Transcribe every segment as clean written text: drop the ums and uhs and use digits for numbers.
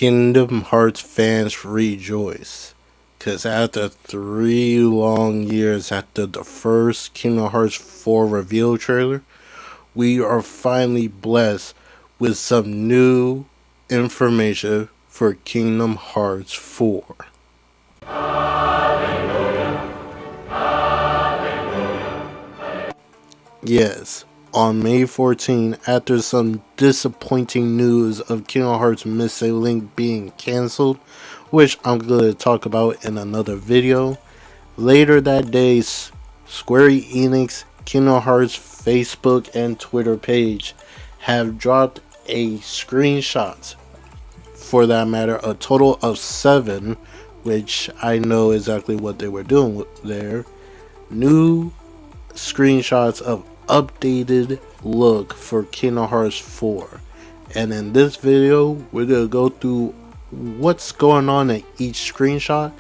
Kingdom Hearts fans rejoice. Because after 3 long years after the first Kingdom Hearts 4 reveal trailer, we are finally blessed with some new information for Kingdom Hearts 4. Yes, on May 14, after some disappointing news of Kingdom Hearts Missing Link being cancelled, which I'm going to talk about in another video, later that day, Square Enix, Kingdom Hearts Facebook and Twitter page have dropped a screenshot, for that matter, a total of 7, which I know exactly what they were doing there. New screenshots of updated look for Kingdom Hearts 4. And in this video, we're going to go through what's going on in each screenshot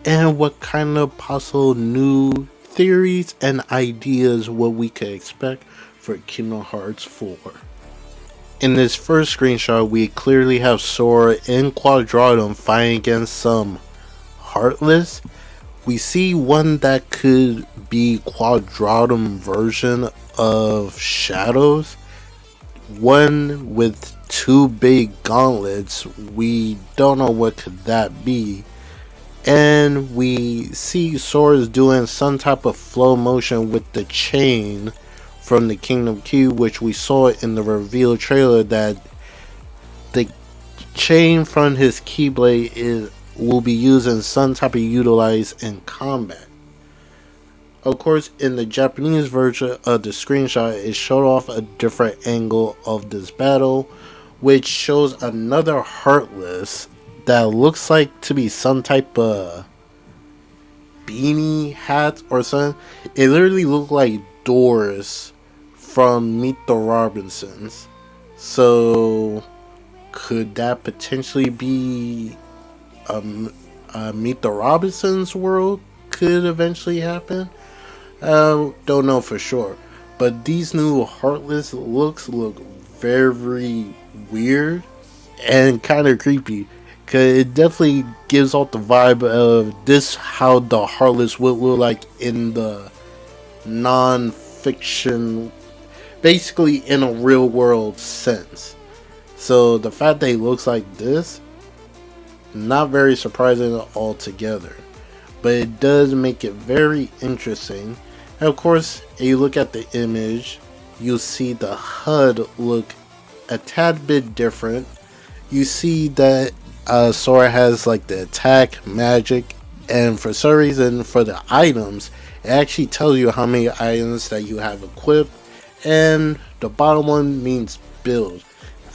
and what kind of possible new theories and ideas what we could expect for Kingdom Hearts 4. In this first screenshot, we clearly have Sora and Quadratum fighting against some Heartless. We see one that could be Quadratum version of Shadows. One with 2 big gauntlets. We don't know what could that be. And we see Sora's doing some type of flow motion with the chain from the Kingdom Key, which we saw in the reveal trailer that the chain from his Keyblade will be used in some type of utilized in combat. Of course, in the Japanese version of the screenshot, it showed off a different angle of this battle, which shows another Heartless that looks like to be some type of beanie hat or something. It literally looked like Doris from Meet the Robinsons. So could that potentially be Meet the Robinsons world could eventually happen? Don't know for sure. But these new Heartless looks look very weird and kind of creepy. Cause it definitely gives off the vibe of this how the Heartless would look like in the non-fiction, basically in a real world sense. So the fact that he looks like this, not very surprising altogether. But it does make it very interesting. And of course, if you look at the image, you'll see the HUD look a tad bit different. You see that Sora has like the attack, magic, and for some reason for the items, it actually tells you how many items that you have equipped, and the bottom one means build.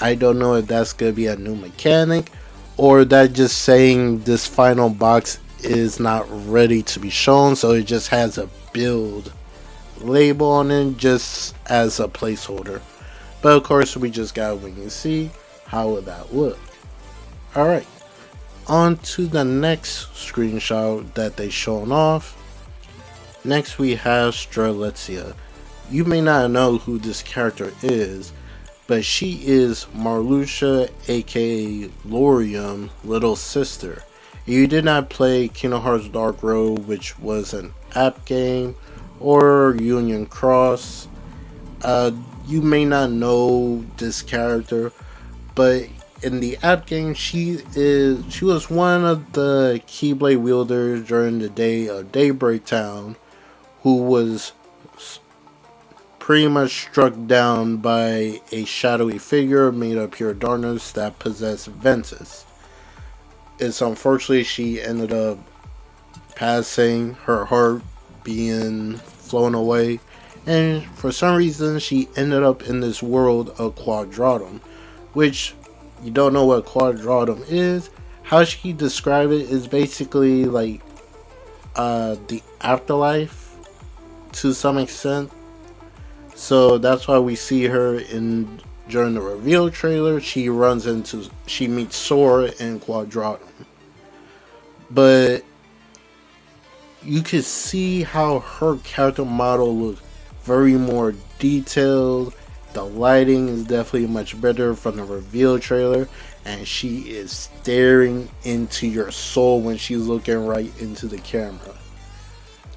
I don't know if that's going to be a new mechanic, or that just saying this final box is not ready to be shown, so it just has a build label on it just as a placeholder. But of course, we just gotta wait and see how would that look. Alright, on to the next screenshot that they shown off. Next we have Strelitzia. You may not know who this character is, but she is Marluxia, aka Laurium, little sister. If you did not play Kingdom Hearts Dark Road, which was an app game, or Union Cross, you may not know this character, but in the app game, she was one of the Keyblade wielders during the day of Daybreak Town, who was pretty much struck down by a shadowy figure made of pure darkness that possessed Ventus. It's unfortunately she ended up passing, her heart being flown away, and for some reason she ended up in this world of Quadratum, which you don't know what Quadratum is. How she described it is basically like the afterlife to some extent. So that's why we see her during the reveal trailer. She meets Sora in Quadratum. But you can see how her character model looks very more detailed. The lighting is definitely much better from the reveal trailer. and she is staring into your soul when she's looking right into the camera.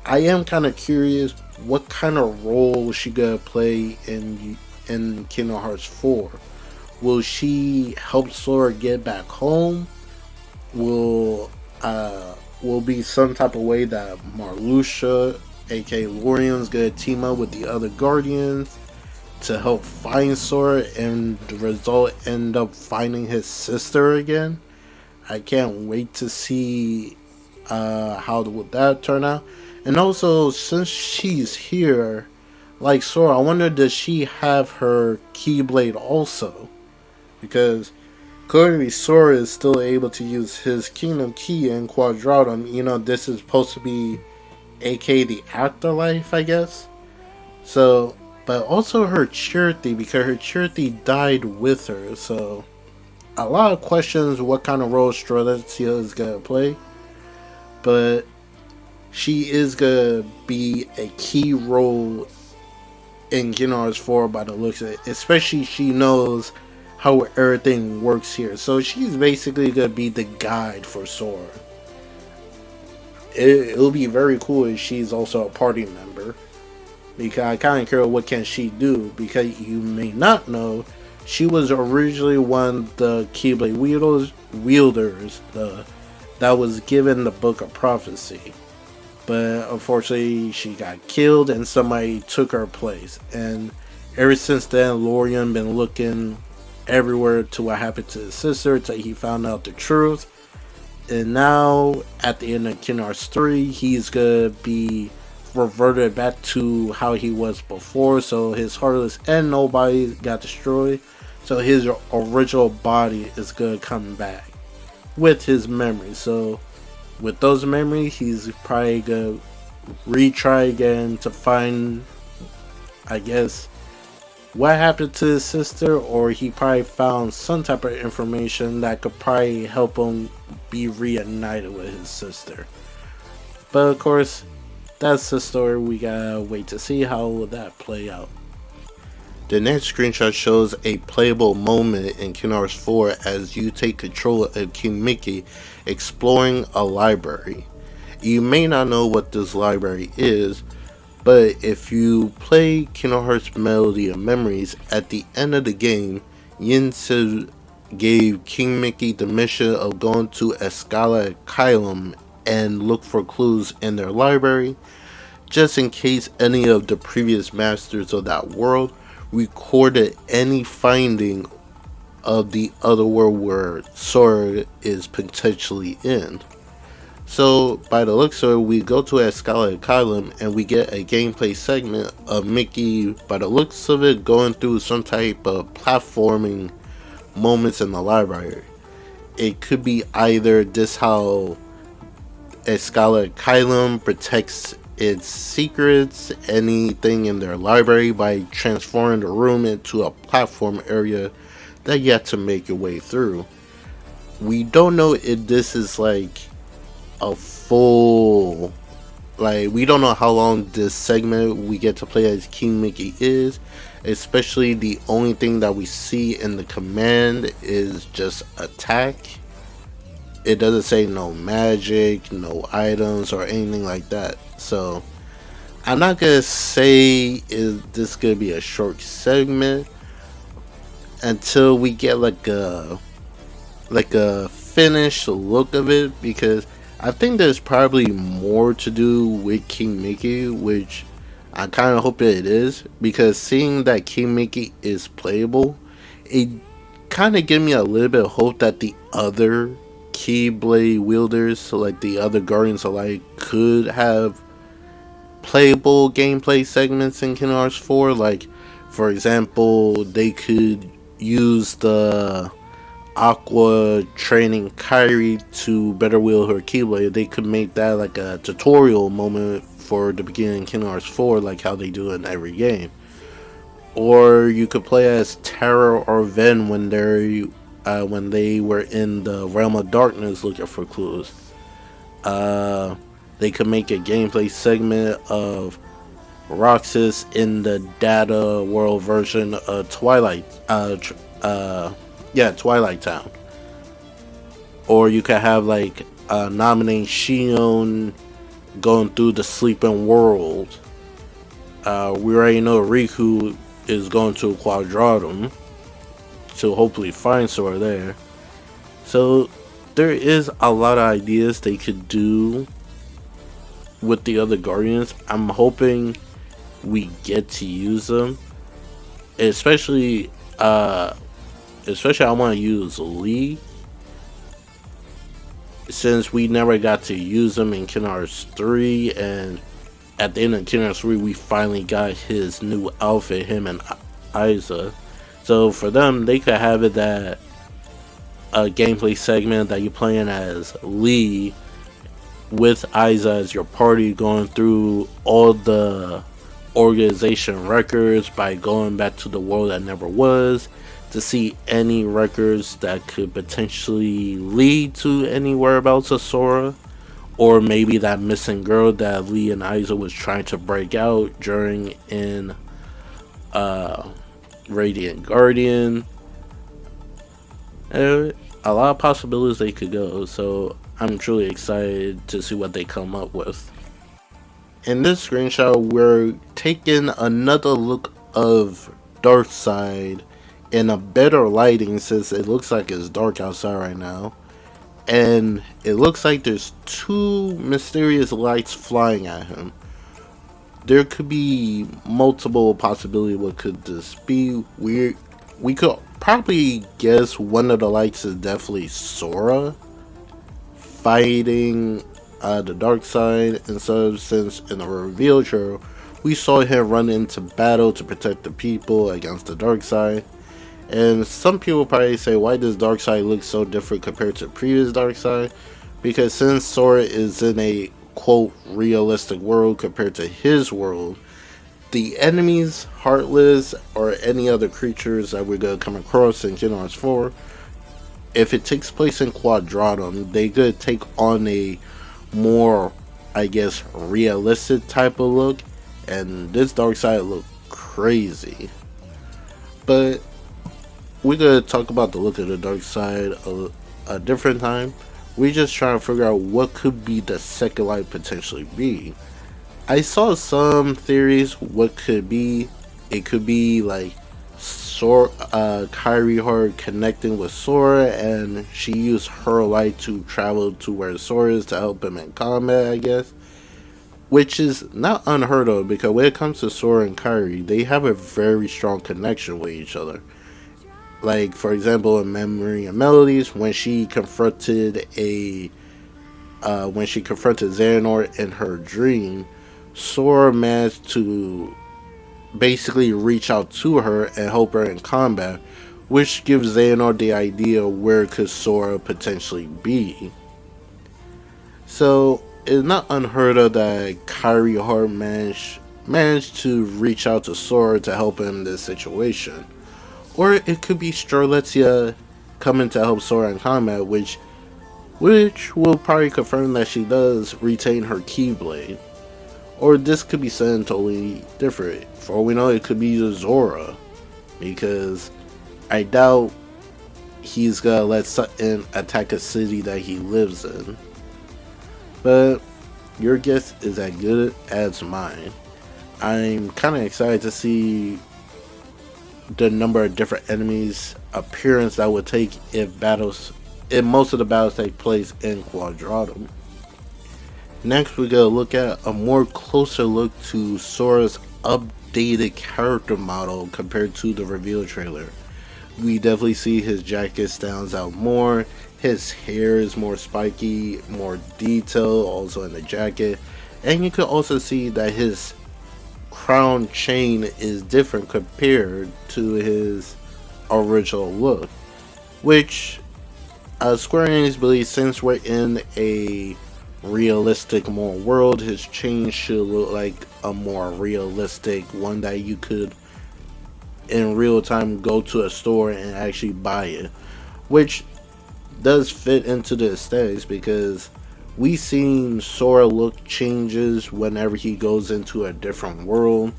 I am kind of curious what kind of role she gonna play in Kingdom Hearts 4. Will she help Sora get back home? Will will be some type of way that Marluxia, aka Lorian's, gonna team up with the other Guardians to help find Sora, and the result end up finding his sister again. I can't wait to see how would that turn out. And also, since she's here, like Sora, I wonder does she have her Keyblade also? Because clearly Sora is still able to use his Kingdom Key in Quadratum. You know, this is supposed to be aka the afterlife, I guess. So, but also her Chirthi, because her Chirthi died with her. So, a lot of questions what kind of role Strelitzia is going to play. But she is going to be a key role in Kingdom Hearts 4 by the looks of it. Especially she knows how everything works here. So she's basically going to be the guide for Sora. It'll be very cool if she's also a party member. Because I kind of care what can she do. Because you may not know, she was originally one of the Keyblade wielders that was given the Book of Prophecy. But unfortunately, she got killed and somebody took her place. And ever since then, Lorian been looking everywhere to what happened to his sister until he found out the truth. And now, at the end of Kingdom Hearts 3, he's gonna be reverted back to how he was before. So his Heartless and Nobody got destroyed. So his original body is gonna come back with his memories. So with those memories, he's probably gonna retry again to find, I guess, what happened to his sister, or he probably found some type of information that could probably help him be reunited with his sister. But of course, that's the story. We gotta wait to see how will that play out. The next screenshot shows a playable moment in Kingdom Hearts 4 as you take control of King Mickey exploring a library. You may not know what this library is, but if you play Kingdom Hearts Melody of Memories, at the end of the game, Yin gave King Mickey the mission of going to Escala Kylum and look for clues in their library, just in case any of the previous masters of that world recorded any finding of the other world where Sora is potentially in. So, by the looks of it, we go to Escala Kylum and we get a gameplay segment of Mickey, by the looks of it, going through some type of platforming moments in the library. It could be either this how Escala Kylum protects its secrets, anything in their library, by transforming the room into a platform area that you have to make your way through. We don't know if this is like a full, like, we don't know how long this segment we get to play as King Mickey is, especially the only thing that we see in the command is just attack. It doesn't say no magic, no items, or anything like that. So I'm not gonna say is this gonna be a short segment until we get like a finished look of it, because I think there's probably more to do with King Mickey, which I kind of hope it is, because seeing that King Mickey is playable, it kind of gives me a little bit of hope that the other Keyblade wielders, so like the other Guardians alike, could have playable gameplay segments in Kingdom Hearts 4. Like, for example, they could use the Aqua training Kairi to better wield her Keyblade. They could make that like a tutorial moment for the beginning of Kingdom Hearts 4, like how they do in every game. Or you could play as Terra or Ven when they were in the Realm of Darkness looking for clues. They could make a gameplay segment of Roxas in the Data World version of Twilight Town. or you could have like nominate Shion going through the sleeping world. We already know Riku is going to Quadratum to hopefully find Sora there. So there is a lot of ideas they could do with the other Guardians. I'm hoping we get to use them, especially especially I want to use Lee, since we never got to use him in Kingdom Hearts 3, and at the end of Kingdom Hearts 3 we finally got his new outfit, him and Isa. So for them, they could have it that a gameplay segment that you're playing as Lee with Isa as your party, going through all the organization records by going back to the world that never was to see any records that could potentially lead to any whereabouts of Sora, or maybe that missing girl that Lee and Isa was trying to break out during in Radiant Guardian. A lot of possibilities they could go, so I'm truly excited to see what they come up with. In this screenshot, we're taking another look of Darkseid in a better lighting, since it looks like it's dark outside right now. And it looks like there's two mysterious lights flying at him. There could be multiple possibilities what could this be. We could probably guess one of the lights is definitely Sora fighting the dark side and stuff, since in the reveal trailer we saw him run into battle to protect the people against the dark side. And some people probably say, why does Darkseid look so different compared to previous Darkseid? Because since Sora is in a quote realistic world compared to his world, the enemies, Heartless, or any other creatures that we're going to come across in Kingdom Hearts 4, if it takes place in Quadratum, they could take on a more, I guess, realistic type of look. And this Darkseid look crazy. But we're going to talk about the look of the dark side a different time. We're just trying to figure out what could be the second light potentially be. I saw some theories what could be. It could be like Kairi Heart connecting with Sora, and she used her light to travel to where Sora is to help him in combat, I guess. Which is not unheard of, because when it comes to Sora and Kairi, they have a very strong connection with each other. Like, for example, in Memory and Melodies, when she confronted Xehanort in her dream, Sora managed to basically reach out to her and help her in combat, which gives Xehanort the idea where could Sora potentially be. So it's not unheard of that Kairi Heart managed to reach out to Sora to help him in this situation. Or it could be Strelitzia coming to help Sora in combat, which will probably confirm that she does retain her Keyblade. Or this could be something totally different. For all we know, it could be Zora, because I doubt he's gonna let Sutton attack a city that he lives in. But your guess is as good as mine. I'm kind of excited to see the number of different enemies appearance that would take if most of the battles take place in Quadratum. Next, we're gonna look at a more closer look to Sora's updated character model compared to the reveal trailer. We definitely see his jacket stands out more, his hair is more spiky, more detail also in the jacket, and you can also see that his crown chain is different compared to his original look, which Square Enix believes, since we're in a realistic more world, his chain should look like a more realistic one that you could in real time go to a store and actually buy it, which does fit into the aesthetics, because we've seen Sora look changes whenever he goes into a different world,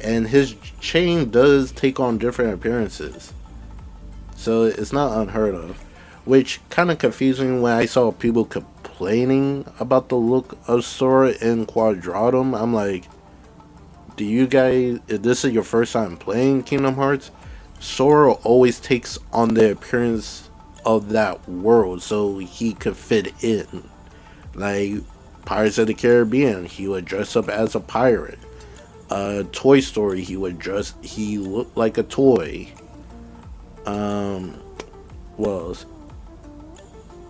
and his chain does take on different appearances, so it's not unheard of. which kind of confusing when I saw people complaining about the look of Sora in Quadratum. I'm like, do you guys, if this is your first time playing Kingdom Hearts, Sora always takes on the appearance of that world so he could fit in. Like Pirates of the Caribbean, he would dress up as a pirate. Toy Story, he looked like a toy. Um, what else?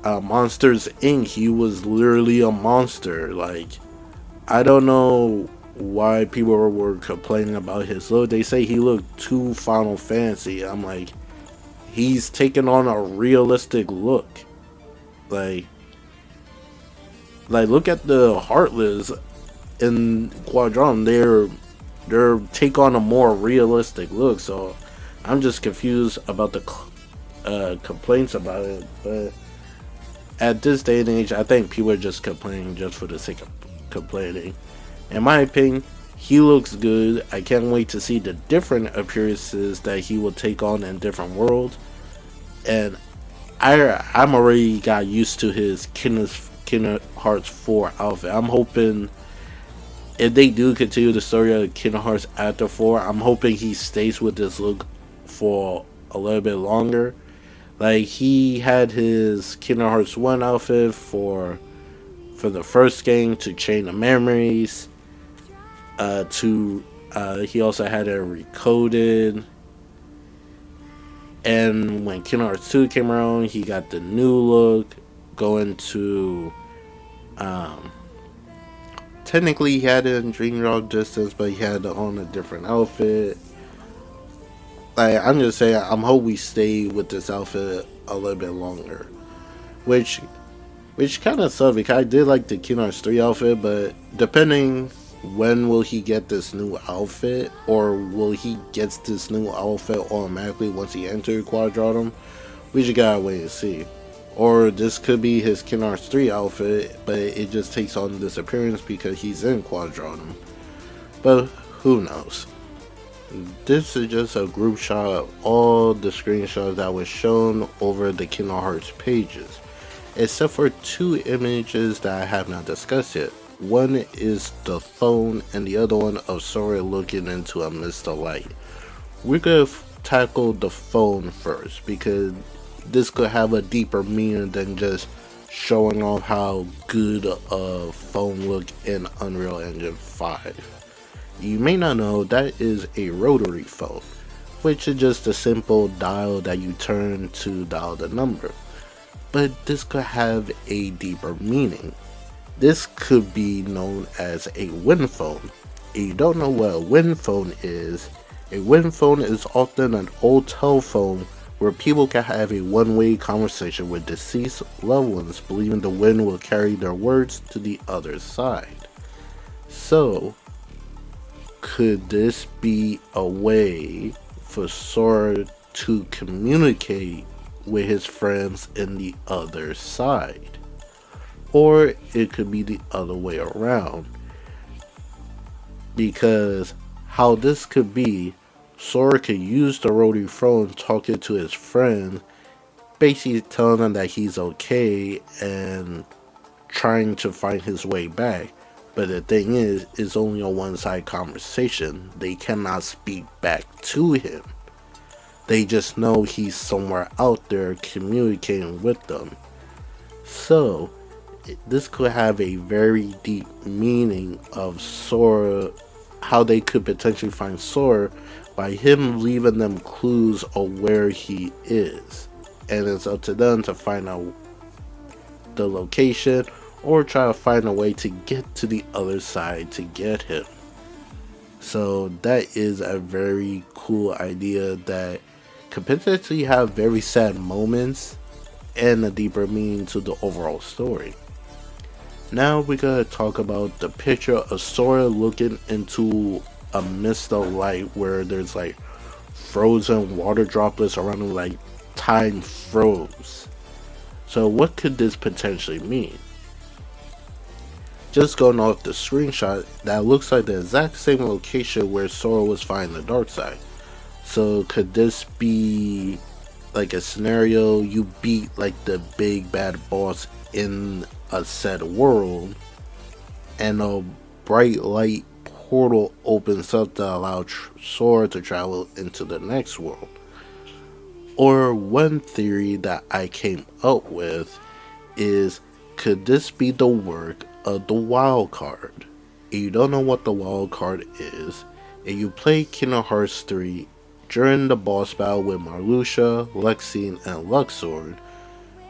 Monsters Inc. He was literally a monster. Like, I don't know why people were complaining about his look. They say he looked too Final Fantasy. I'm like, he's taking on a realistic look. Like, look at the Heartless in Quadron. They're take on a more realistic look. So I'm just confused about the complaints about it. But at this day and age, I think people are just complaining just for the sake of complaining. In my opinion, he looks good. I can't wait to see the different appearances that he will take on in different worlds. And I'm already got used to his Kingdom Hearts 4 outfit. I'm hoping if they do continue the story of Kingdom Hearts after 4, I'm hoping he stays with this look for a little bit longer. Like, he had his Kingdom Hearts 1 outfit for the first game to Chain of Memories. He also had it recoded. And when Kingdom Hearts 2 came around, he got the new look. Going to technically he had it in Dream Drop Distance, but he had it on a different outfit. Like, I'm just saying, I'm hope we stay with this outfit a little bit longer. Which kind of sucks because I did like the Kingdom Hearts 3 outfit, but depending when will he get this new outfit, or will he get this new outfit automatically once he enters Quadratum, we just gotta wait and see. Or this could be his Kingdom Hearts 3 outfit, but it just takes on this appearance because he's in Quadratum. But who knows. This is just a group shot of all the screenshots that was shown over the Kingdom Hearts pages, except for 2 images that I have not discussed yet. One is the phone and the other one of Sora looking into a mist of light. We're gonna tackle the phone first because this could have a deeper meaning than just showing off how good a phone look in Unreal Engine 5. You may not know that is a rotary phone, which is just a simple dial that you turn to dial the number. But this could have a deeper meaning. This could be known as a wind phone. If you don't know what a wind phone is, a wind phone is often an old telephone where people can have a one-way conversation with deceased loved ones, believing the wind will carry their words to the other side. So, could this be a way for Sora to communicate with his friends in the other side? Or it could be the other way around. Because how this could be, Sora could use the rotary phone talking to his friend, basically telling them that he's okay and trying to find his way back. But the thing is, it's only a one-side conversation. They cannot speak back to him. They just know he's somewhere out there communicating with them. So, this could have a very deep meaning of Sora, how they could potentially find Sora by him leaving them clues of where he is. And it's up to them to find out the location or try to find a way to get to the other side to get him. So that is a very cool idea that could potentially have very sad moments and a deeper meaning to the overall story. Now we're gonna talk about the picture of Sora looking into a mist of light where there's like frozen water droplets around him, like time froze. So what could this potentially mean? Just going off the screenshot, that looks like the exact same location where Sora was fighting the dark side. So could this be like a scenario, you beat like the big bad boss in a said world, and a bright light portal opens up to allow Sora to travel into the next world. Or one theory that I came up with is, could this be the work of the wild card? If you don't know what the wild card is, and you play Kingdom Hearts 3 during the boss battle with Marluxia, Lexine, and Luxord,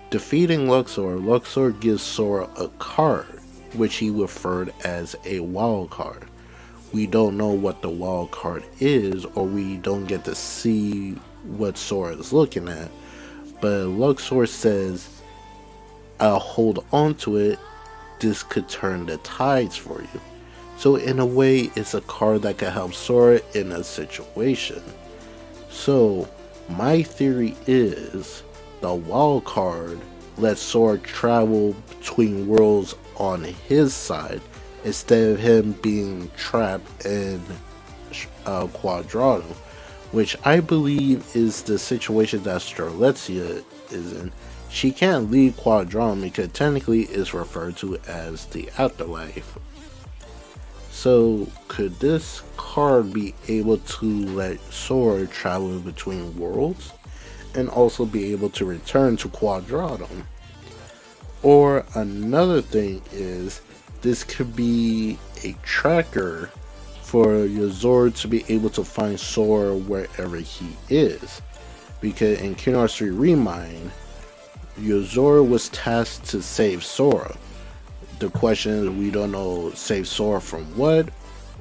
defeating Luxord gives Sora a card, which he referred as a wild card. We don't know what the wild card is, or we don't get to see what Sora is looking at, but Luxord says, I'll hold on to it, this could turn the tides for you. So in a way, it's a card that can help Sora in a situation. So my theory is, the wild card lets Sora travel between worlds on his side, instead of him being trapped in Quadrado, which I believe is the situation that Strelitzia is in. She can't leave Quadron because technically it's referred to as the afterlife. So could this card be able to let Sora travel between worlds and also be able to return to Quadradum? Or another thing is, this could be a tracker for Yozora to be able to find Sora wherever he is. Because in Kingdom Hearts 3 Remind, Yozora was tasked to save Sora. The question is, we don't know, save Sora from what?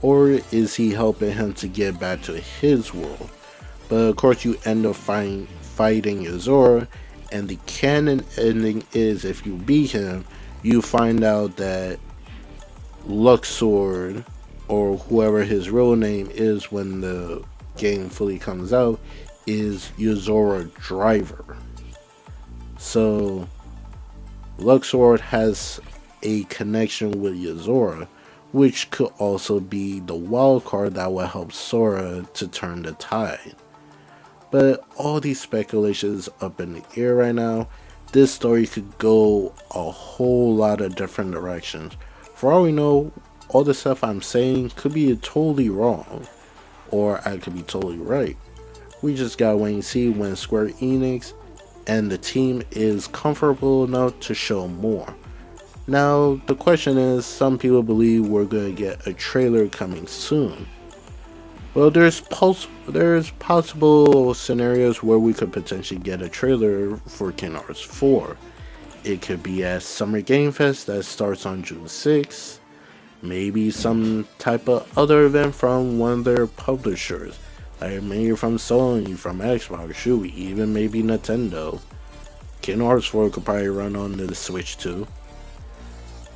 Or is he helping him to get back to his world? But of course you end up fighting Yozora, and the canon ending is, if you beat him, you find out that Luxord, or whoever his real name is when the game fully comes out, is Yozora Driver. So Luxord has a connection with Yozora, which could also be the wild card that will help Sora to turn the tide. But all these speculations up in the air right now. This story could go a whole lot of different directions. For all we know, all the stuff I'm saying could be totally wrong, or I could be totally right. We just gotta wait and see when Square Enix and the team is comfortable enough to show more. Now, the question is, some people believe we're going to get a trailer coming soon. Well, there's possible scenarios where we could potentially get a trailer for Kingdom Hearts 4. It could be at Summer Game Fest that starts on June 6th. Maybe some type of other event from one of their publishers. Like maybe from Sony, from Xbox, shoot, even maybe Nintendo. Kingdom Hearts 4 could probably run on the Switch too.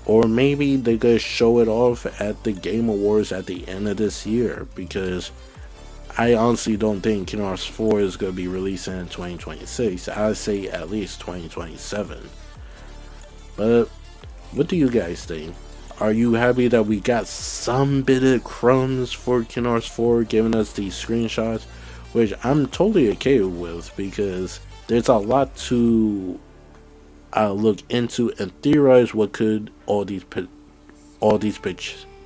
Or maybe they could show it off at the Game Awards at the end of this year, because I honestly don't think Kingdom Hearts 4 is going to be releasing in 2026. I'd say at least 2027. But what do you guys think? Are you happy that we got some bit of crumbs for Kingdom Hearts 4 giving us these screenshots? Which I'm totally okay with, because there's a lot to look into and theorize what could all these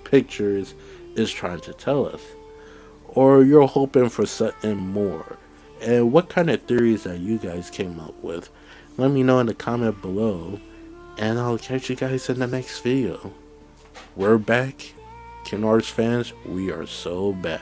pictures is trying to tell us. Or you're hoping for something more. And what kind of theories that you guys came up with? Let me know in the comment below, and I'll catch you guys in the next video. We're back. Kingdom Hearts fans, we are so back.